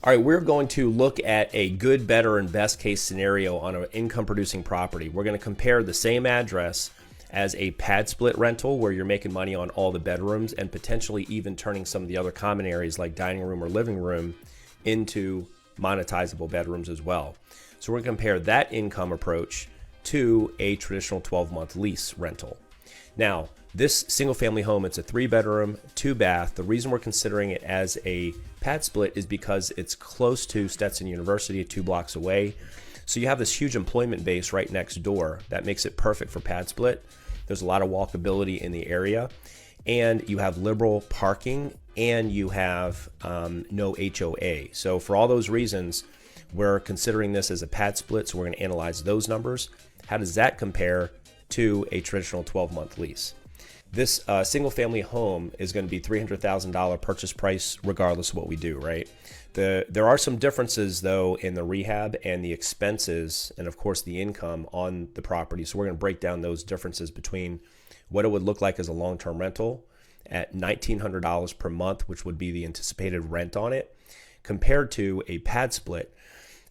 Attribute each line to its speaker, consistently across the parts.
Speaker 1: All right, we're going to look at a good, better, and best case scenario on an income producing property. We're going to compare the same address as a pad split rental where you're making money on all the bedrooms and potentially even turning some of the other common areas like dining room or living room into monetizable bedrooms as well. So we're going to compare that income approach to a traditional 12-month lease rental. Now, this single family home, it's a 3-bedroom, 2-bath. The reason we're considering it as a pad split is because it's close to Stetson University, 2 blocks away. So you have this huge employment base right next door that makes it perfect for pad split. There's a lot of walkability in the area, and you have liberal parking, and you have no HOA. So for all those reasons, we're considering this as a pad split. So we're going to analyze those numbers. How does that compare to a traditional 12-month lease? This single family home is going to be $300,000 purchase price regardless of what we do, right? There are some differences though in the rehab and the expenses and of course the income on the property. So we're going to break down those differences between what it would look like as a long-term rental at $1,900 per month, which would be the anticipated rent on it, compared to a pad split.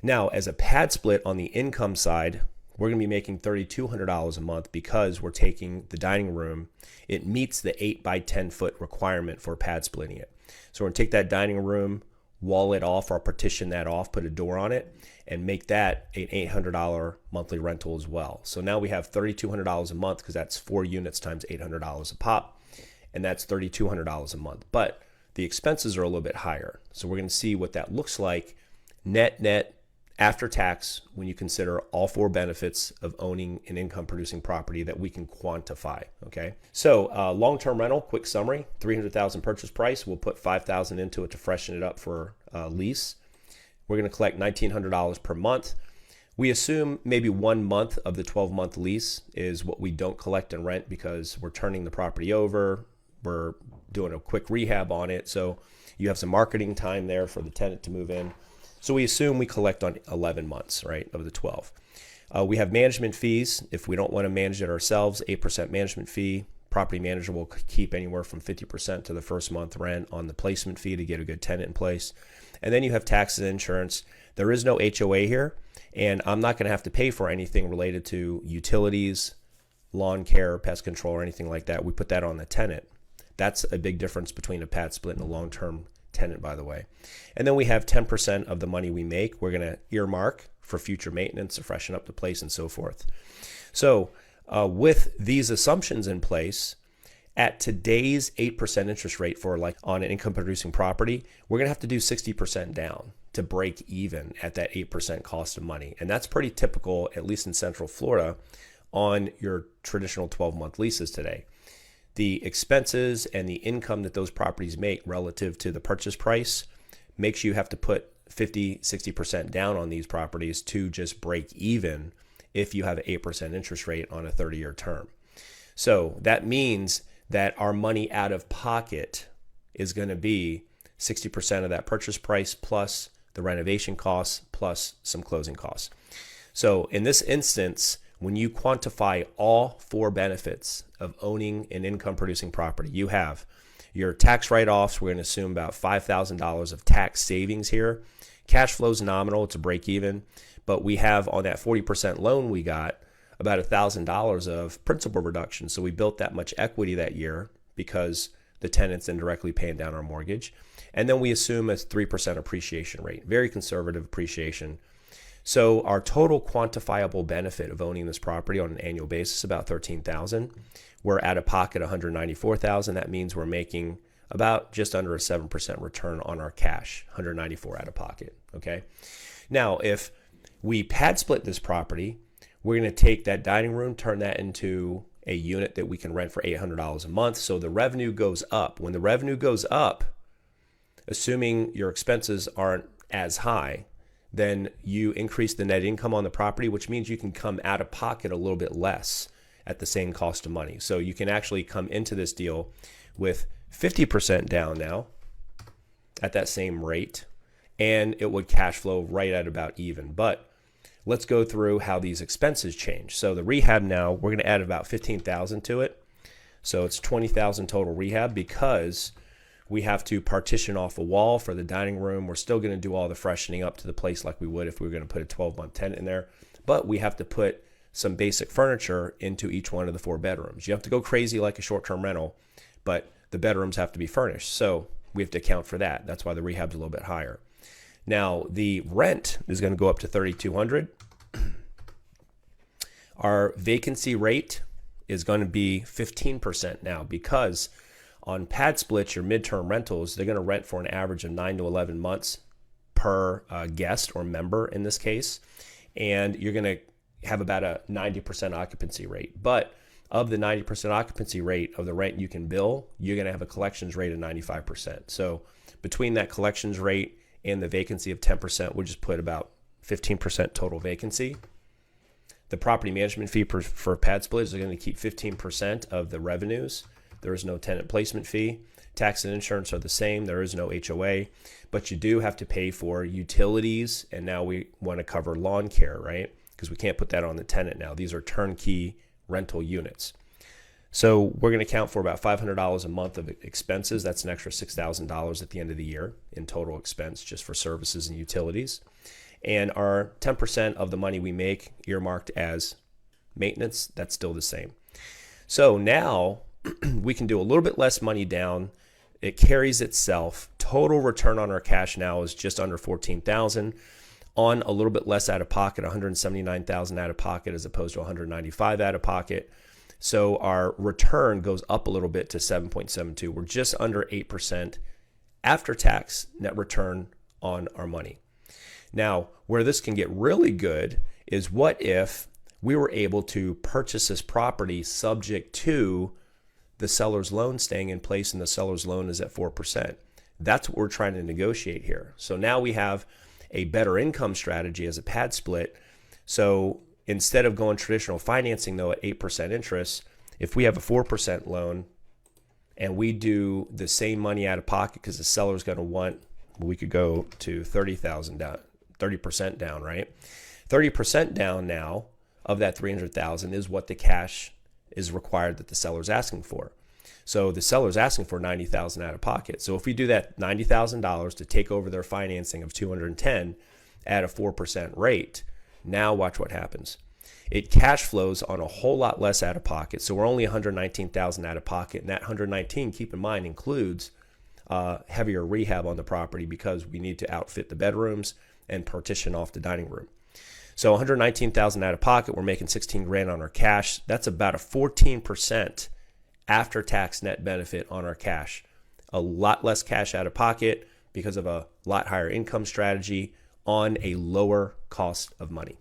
Speaker 1: Now, as a pad split on the income side, we're going to be making $3,200 a month because we're taking the dining room. It meets the 8 by 10 foot requirement for pad splitting it. So we're going to take that dining room, wall it off or partition that off, put a door on it, and make that an $800 monthly rental as well. So now we have $3,200 a month because that's 4 units times $800 a pop, and that's $3,200 a month. But the expenses are a little bit higher. So we're going to see what that looks like net after tax when you consider all 4 benefits of owning an income producing property that we can quantify. Okay, so long-term rental, quick summary: $300,000 purchase price. We'll put $5,000 into it to freshen it up for lease. We're going to collect $1,900 per month. We assume maybe 1 month of the 12-month lease is what we don't collect in rent because we're turning the property over. We're doing a quick rehab on it, so you have some marketing time there for the tenant to move in. So we assume we collect on 11 months, right, of the 12. We have management fees. If we don't want to manage it ourselves, 8% management fee. Property manager will keep anywhere from 50% to the first month rent on the placement fee to get a good tenant in place. And then you have taxes and insurance. There is no HOA here, and I'm not going to have to pay for anything related to utilities, lawn care, pest control, or anything like that. We put that on the tenant. That's a big difference between a pad split and a long-term tenant, by the way. And then we have 10% of the money we make we're going to earmark for future maintenance to freshen up the place and so forth. So with these assumptions in place, at today's 8% interest rate for like on an income producing property, we're going to have to do 60% down to break even at that 8% cost of money. And that's pretty typical, at least in Central Florida, on your traditional 12-month leases today. The expenses and the income that those properties make relative to the purchase price makes you have to put 50-60% down on these properties to just break even if you have an 8% interest rate on a 30-year term. So that means that our money out of pocket is going to be 60% of that purchase price plus the renovation costs plus some closing costs. So in this instance, when you quantify all 4 benefits of owning an income producing property, you have your tax write-offs. We're going to assume about $5,000 of tax savings here. Cash flow is nominal. It's a break even. But we have on that 40% loan we got about $1,000 of principal reduction. So we built that much equity that year because the tenant's indirectly paying down our mortgage. And then we assume a 3% appreciation rate, very conservative appreciation. So our total quantifiable benefit of owning this property on an annual basis is about $13,000. We're out of pocket $194,000. That means we're making about just under a 7% return on our cash, $194,000 out of pocket. Okay. Now, if we pad split this property, we're going to take that dining room, turn that into a unit that we can rent for $800 a month. So the revenue goes up. When the revenue goes up, assuming your expenses aren't as high, then you increase the net income on the property, which means you can come out of pocket a little bit less at the same cost of money. So you can actually come into this deal with 50% down now at that same rate, and it would cash flow right at about even. But let's go through how these expenses change. So the rehab now, we're going to add about $15,000 to it. So it's $20,000 total rehab because We have to partition off a wall for the dining room. We're still going to do all the freshening up to the place like we would if we were going to put a 12-month tenant in there. But we have to put some basic furniture into each one of the 4 bedrooms. You have to go crazy like a short-term rental, but the bedrooms have to be furnished. So we have to account for that. That's why the rehab's a little bit higher. Now, the rent is going to go up to $3,200. Our vacancy rate is going to be 15% now, because on PadSplit, your midterm rentals, they're going to rent for an average of 9 to 11 months per guest or member in this case. And you're going to have about a 90% occupancy rate. But of the 90% occupancy rate of the rent you can bill, you're going to have a collections rate of 95%. So between that collections rate and the vacancy of 10%, we'll just put about 15% total vacancy. The property management fee for PadSplit is going to keep 15% of the revenues. There is no tenant placement fee. Tax and insurance are the same. There is no HOA, but you do have to pay for utilities. And now we want to cover lawn care, right? Because we can't put that on the tenant now. These are turnkey rental units. So we're going to account for about $500 a month of expenses. That's an extra $6,000 at the end of the year in total expense just for services and utilities. And our 10% of the money we make earmarked as maintenance, that's still the same. So now we can do a little bit less money down. It carries itself. Total return on our cash now is just under $14,000 on a little bit less out of pocket, $179,000 out of pocket as opposed to $195,000 out of pocket. So our return goes up a little bit to 7.72. We're just under 8% after tax net return on our money. Now, where this can get really good is what if we were able to purchase this property subject to the seller's loan staying in place, and the seller's loan is at 4%. That's what we're trying to negotiate here. So now we have a better income strategy as a PadSplit. So instead of going traditional financing, though, at 8% interest, if we have a 4% loan and we do the same money out of pocket because the seller's going to want, we could go to $30,000 down, 30% down, right? 30% down now of that $300,000 is what the cash is required that the seller's asking for. So the seller's asking for $90,000 out of pocket. So if we do that $90,000 to take over their financing of $210,000 at a 4% rate, now watch what happens. It cash flows on a whole lot less out of pocket. So we're only $119,000 out of pocket, and that $119,000, keep in mind, includes heavier rehab on the property because we need to outfit the bedrooms and partition off the dining room. So $119,000 out of pocket, we're making $16,000 on our cash. That's about a 14% after-tax net benefit on our cash. A lot less cash out of pocket because of a lot higher income strategy on a lower cost of money.